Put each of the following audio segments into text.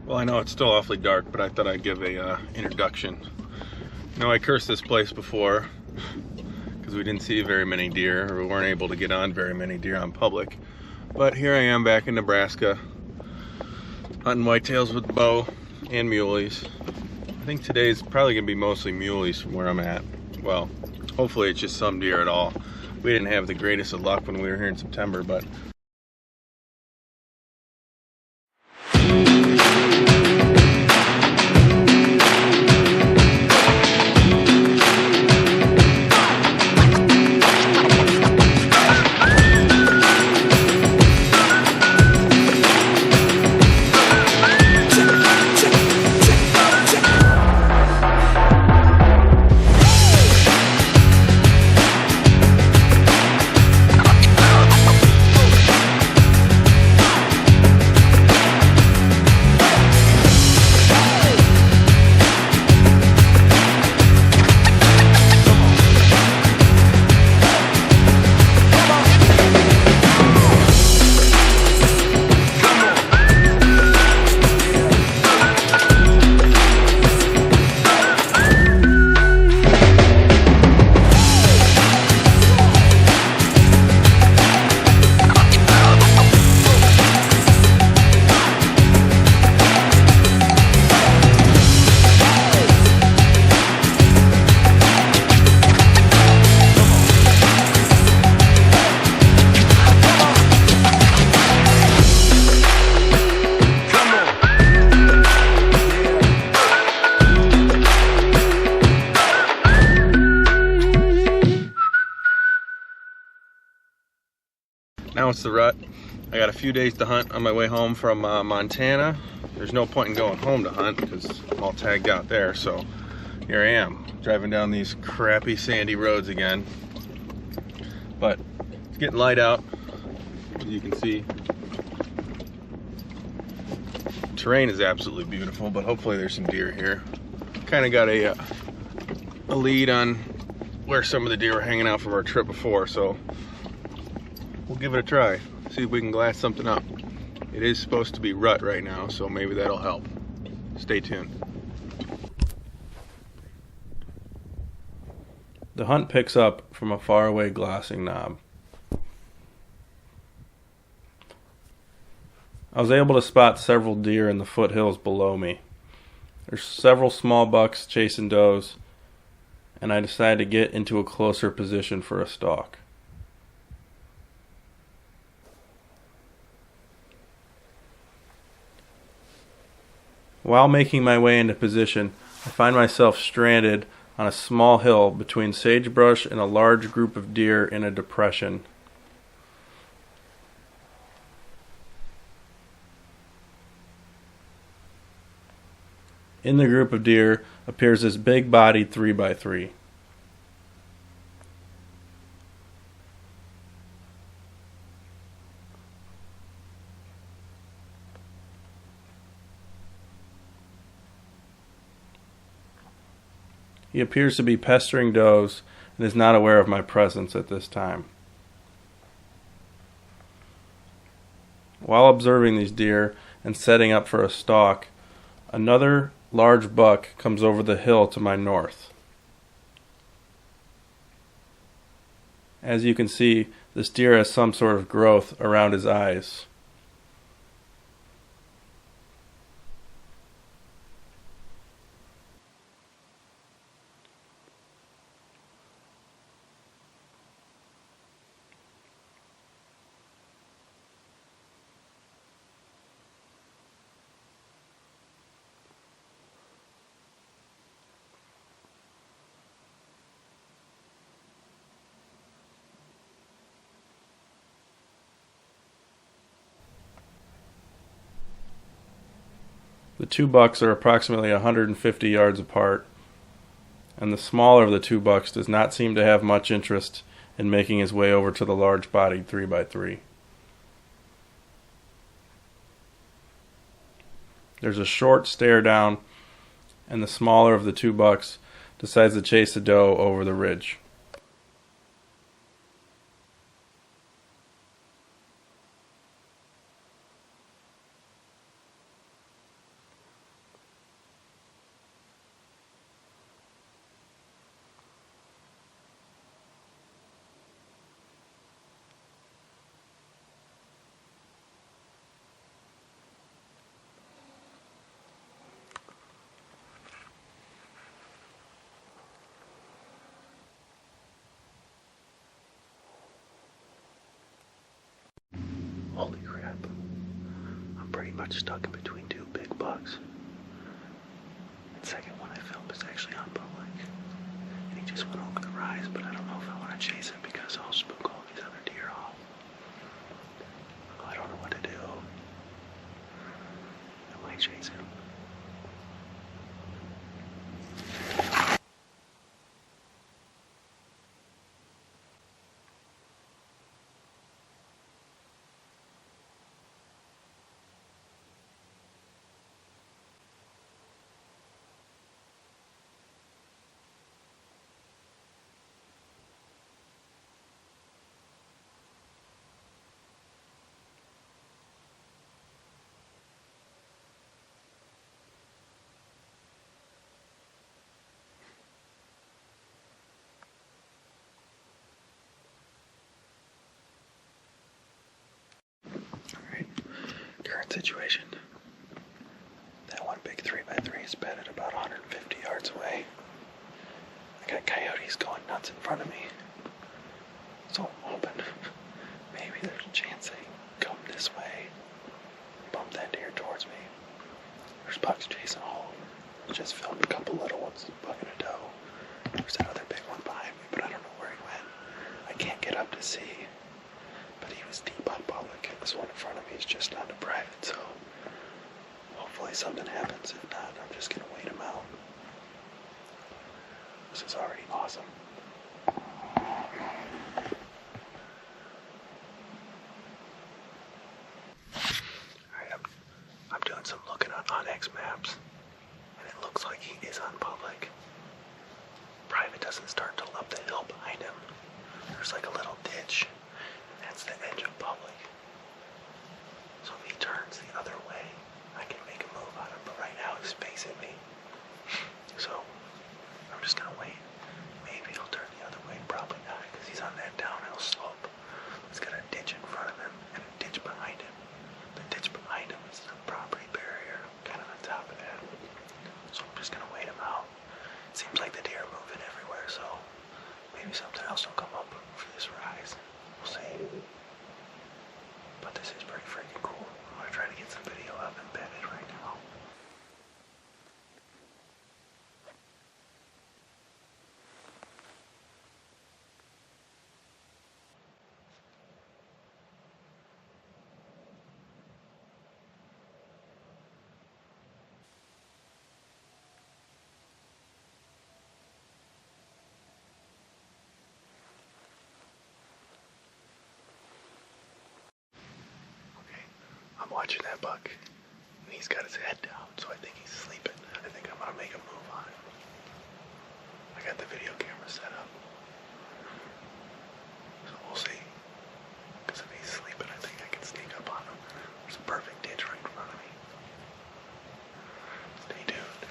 Well, I know it's still awfully dark, but I thought I'd give a introduction. You know, I cursed this place before because we didn't see very many deer, or we weren't able to get on very many deer on public. But here I am back in Nebraska, hunting whitetails with bow and muleys. I think today's probably gonna be mostly muleys from where I'm at. Well, hopefully it's just some deer at all. We didn't have the greatest of luck when we were here in September, but now it's the rut. I got a few days to hunt on my way home from Montana. There's no point in going home to hunt because I'm all tagged out there, so here I am, driving down these crappy sandy roads again. But it's getting light out, as you can see. Terrain is absolutely beautiful, but hopefully there's some deer here. Kind of got a lead on where some of the deer were hanging out from our trip before, so we'll give it a try, see if we can glass something up. It is supposed to be rut right now, so maybe that'll help. Stay tuned. The hunt picks up from a faraway glassing knob. I was able to spot several deer in the foothills below me. There's several small bucks chasing does, and I decided to get into a closer position for a stalk. While making my way into position, I find myself stranded on a small hill between sagebrush and a large group of deer in a depression. In the group of deer appears this big-bodied 3x3. He appears to be pestering does and is not aware of my presence at this time. While observing these deer and setting up for a stalk, another large buck comes over the hill to my north. As you can see, this deer has some sort of growth around his eyes. The two bucks are approximately 150 yards apart, and the smaller of the two bucks does not seem to have much interest in making his way over to the large-bodied 3x3. There's a short stare down, and the smaller of the two bucks decides to chase the doe over the ridge. Holy crap. I'm pretty much stuck in between two big bucks. The second one I filmed is actually on public. And he just went over the rise, but I don't know if I want to chase him because I'll spook all these other deer off. I don't know what to do. I might chase him. Current situation. That one big 3x3 is bedded about 150 yards away. I got coyotes going nuts in front of me. So I'm hoping maybe there's a chance they come this way, bump that deer towards me. There's bucks chasing all over. Just filmed a couple little ones, a buck and a doe. There's that other big one behind me, but I don't know where he went. I can't get up to see. But he was deep on public. This one in front of me is just onto private, so hopefully something happens. If not, I'm just going to wait him out. This is already awesome. Alright, I'm doing some looking on onX maps, and it looks like he is on public. Private doesn't start till up the hill behind him. There's like a little ditch. That's the edge of public. So if he turns the other way, I can make a move on him, but right now he's facing me. So I'm just gonna wait. Maybe he'll turn the other way, probably not, because he's on that downhill slope. He's got a ditch in front of him and a ditch behind him. The ditch behind him is the property barrier, kind of on top of that. So I'm just gonna wait him out. It seems like the deer are moving everywhere, so maybe something else will come up for this rise. We'll see. But this is pretty freaking cool. I'm gonna try to get some video up embedded right now. I'm watching that buck, and he's got his head down, so I think he's sleeping. I think I'm gonna make a move on him. I got the video camera set up, so we'll see. Because if he's sleeping, I think I can sneak up on him. There's a perfect ditch right in front of me. Stay tuned.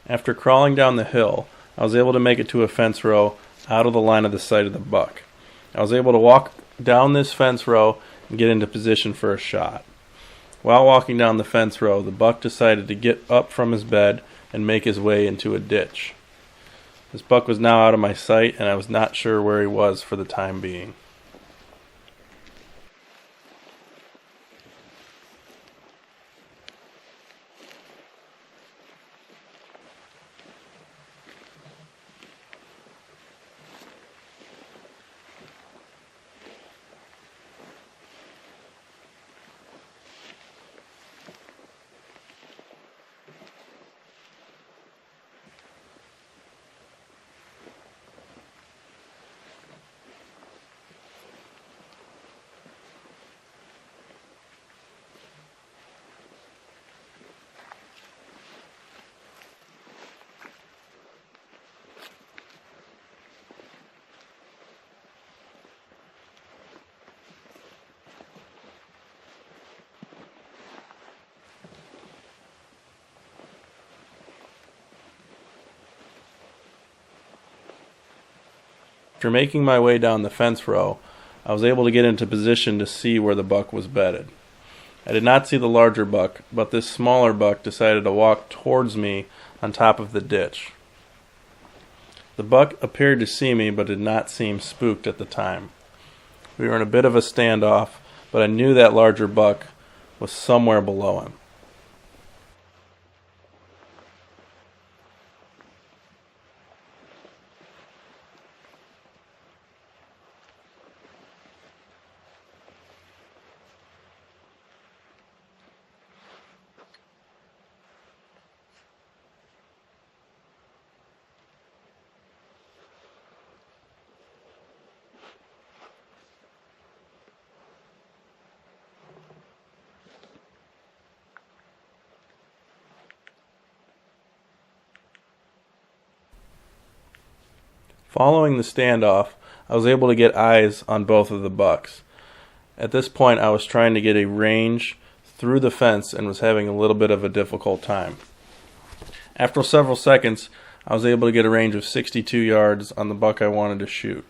After crawling down the hill, I was able to make it to a fence row out of the line of the sight of the buck. I was able to walk down this fence row and get into position for a shot. While walking down the fence row, the buck decided to get up from his bed and make his way into a ditch. This buck was now out of my sight, and I was not sure where he was for the time being. After making my way down the fence row, I was able to get into position to see where the buck was bedded. I did not see the larger buck, but this smaller buck decided to walk towards me on top of the ditch. The buck appeared to see me, but did not seem spooked at the time. We were in a bit of a standoff, but I knew that larger buck was somewhere below him. Following the standoff, I was able to get eyes on both of the bucks. At this point, I was trying to get a range through the fence and was having a little bit of a difficult time. After several seconds, I was able to get a range of 62 yards on the buck I wanted to shoot.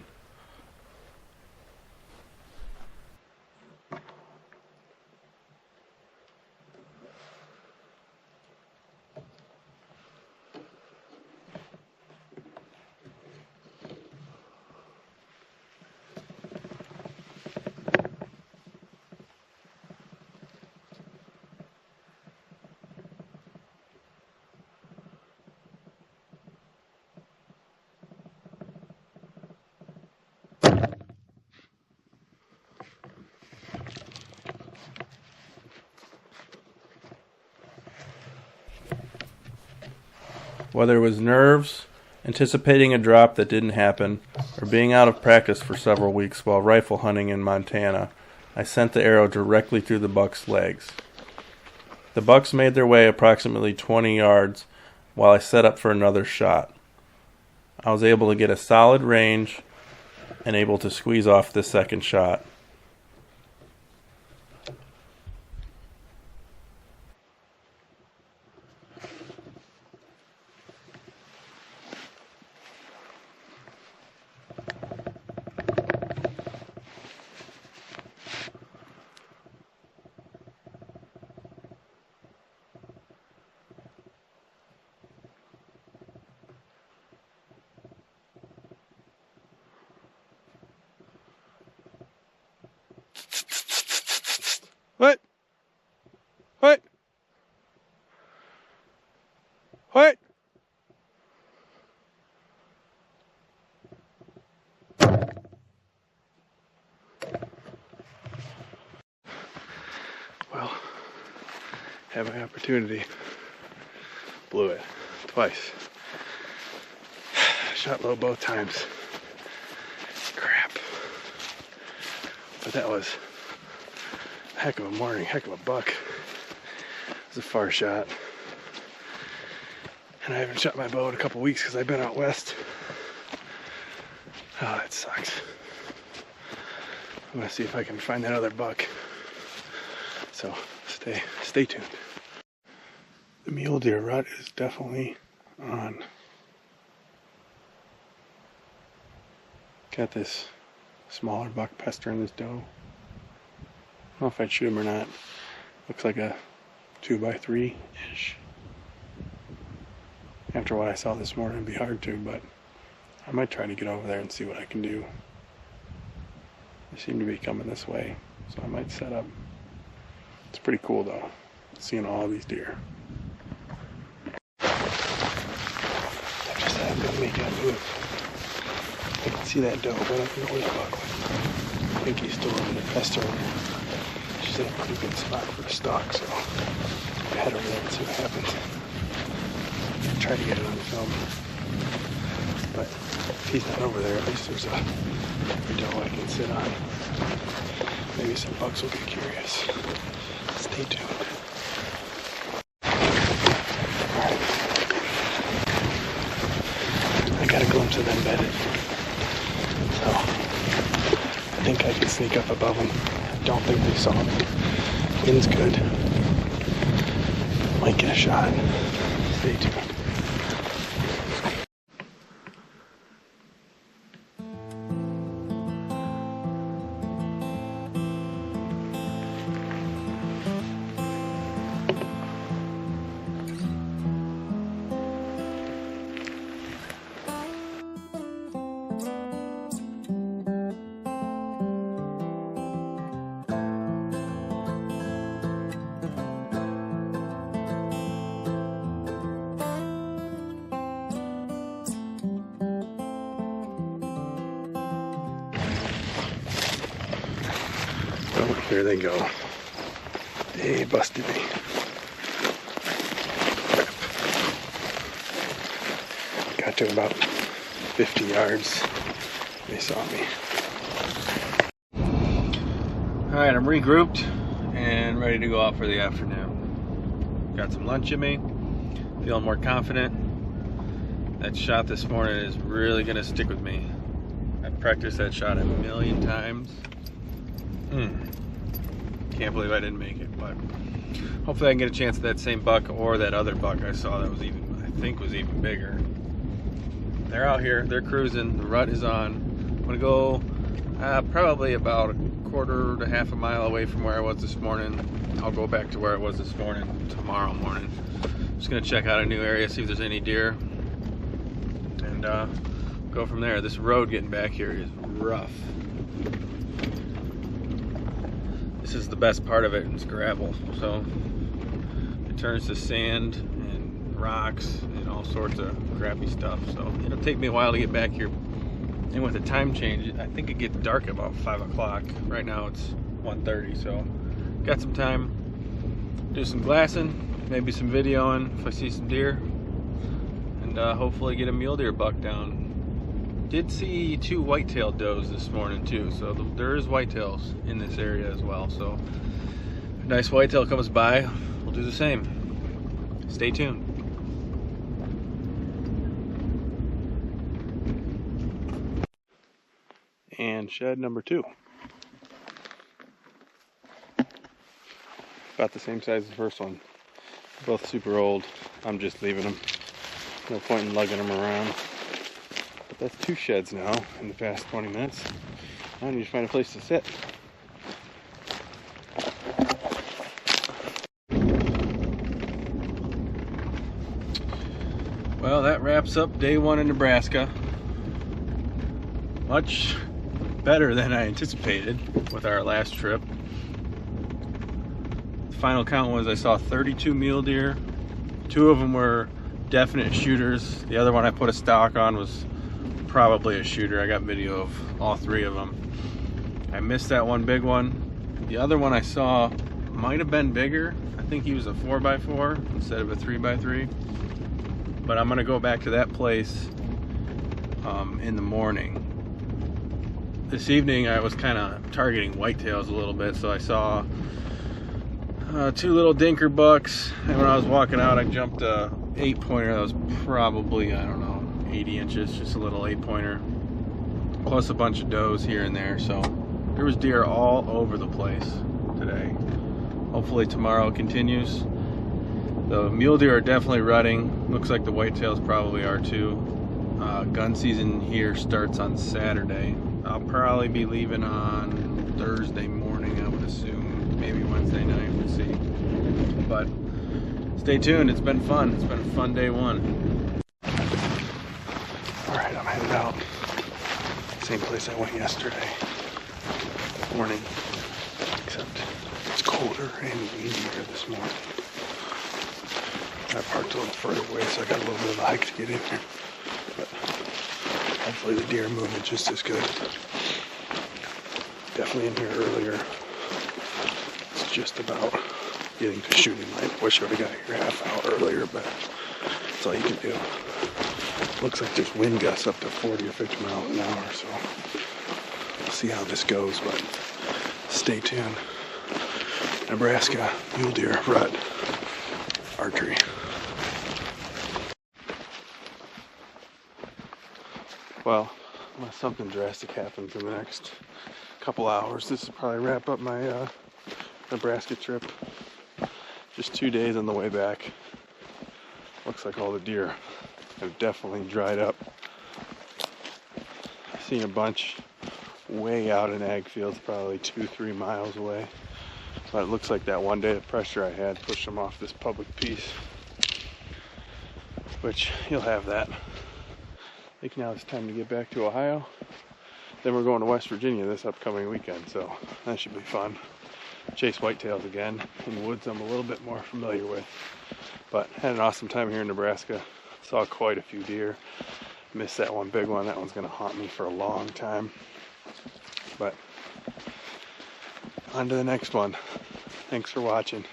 Whether it was nerves, anticipating a drop that didn't happen, or being out of practice for several weeks while rifle hunting in Montana, I sent the arrow directly through the buck's legs. The bucks made their way approximately 20 yards while I set up for another shot. I was able to get a solid range and able to squeeze off the second shot. What? What? What? Well, had my opportunity. Blew it. Twice. Shot low both times. Crap. But that was a heck of a morning, heck of a buck. It was a far shot. And I haven't shot my bow in a couple weeks because I've been out west. Oh, that sucks. I'm gonna see if I can find that other buck. So stay tuned. The mule deer rut is definitely on. Got this smaller buck pestering this doe. I don't know if I'd shoot him or not. Looks like a 2x3-ish. After what I saw this morning, it'd be hard to, but I might try to get over there and see what I can do. They seem to be coming this way, so I might set up. It's pretty cool though, seeing all these deer. I just have to make that move. I can see that doe, but I don't know where the buck went. I think he's still over there pestering her. She's in a pretty good spot for a stalk, so I'll head over there and see what happens. Try to get it on film. But if he's not over there, at least there's a doe I can sit on. Maybe some bucks will get curious. Stay tuned. Alright. I got a glimpse of them bedded. So I think I can sneak up above them. I don't think they saw me. Wind's good. Might get a shot. Stay tuned. Oh, here they go. They busted me. Got to about 50 yards. They saw me. Alright, I'm regrouped and ready to go out for the afternoon. Got some lunch in me. Feeling more confident. That shot this morning is really going to stick with me. I've practiced that shot a million times. Can't believe I didn't make it, but hopefully I can get a chance at that same buck or that other buck I saw that was even, I think was even bigger. They're out here, they're cruising, the rut is on. I'm gonna go probably about a quarter to half a mile away from where I was this morning. I'll go back to where I was this morning, tomorrow morning. Just gonna check out a new area, see if there's any deer, and go from there. This road getting back here is rough. This is the best part of it, it's gravel, so it turns to sand and rocks and all sorts of crappy stuff, so it'll take me a while to get back here. And with the time change, I think it gets dark about 5 o'clock. Right now it's 1:30, so got some time. Do some glassing, maybe some videoing if I see some deer, and hopefully get a mule deer buck down. Did see 2 white-tailed does this morning too, so there is whitetails in this area as well. So if a nice whitetail comes by, we'll do the same. Stay tuned. And shed number 2. About the same size as the first one. Both super old. I'm just leaving them. No point in lugging them around. But that's 2 sheds now in the past 20 minutes. I need to find a place to sit. Well, that wraps up day 1 in Nebraska. Much better than I anticipated with our last trip. The final count was I saw 32 mule deer. 2 of them were definite shooters. The other one I put a stock on was probably a shooter. I got video of all 3 of them. I missed that one big one. The other one I saw might have been bigger. I think he was a 4x4 instead of a 3x3. But I'm gonna go back to that place in the morning. This evening I was kind of targeting whitetails a little bit, so I saw 2 little dinker bucks, and when I was walking out I jumped a 8-pointer that was probably, I don't know, 80 inches, just a little 8-pointer, plus a bunch of does here and there. So there was deer all over the place today. Hopefully tomorrow continues. The mule deer are definitely rutting. Looks like the whitetails probably are too. Gun season here starts on Saturday. I'll probably be leaving on Thursday morning, I would assume. Maybe Wednesday night, we'll see. But stay tuned, it's been fun. It's been a fun day one. Alright, I'm headed out. Same place I went yesterday morning, except it's colder and windier this morning. I parked a little further away, so I got a little bit of a hike to get in here. But hopefully the deer are moving just as good. Definitely in here earlier. It's just about getting to shooting line. Wish I would have got here half hour earlier, but that's all you can do. Looks like there's wind gusts up to 40 or 50 miles an hour, so we'll see how this goes, but stay tuned. Nebraska, mule deer, rut, archery. Well, unless something drastic happens in the next couple hours, this will probably wrap up my Nebraska trip. Just 2 days on the way back. Looks like all the deer have definitely dried up. I've seen a bunch way out in ag fields, probably 2-3 miles away. But it looks like that one day of pressure I had pushed them off this public piece. Which, you'll have that. I think now it's time to get back to Ohio. Then we're going to West Virginia this upcoming weekend, so that should be fun. Chase whitetails again in woods I'm a little bit more familiar with. But had an awesome time here in Nebraska. Saw quite a few deer. Missed that one big one. That one's going to haunt me for a long time. But on to the next one. Thanks for watching.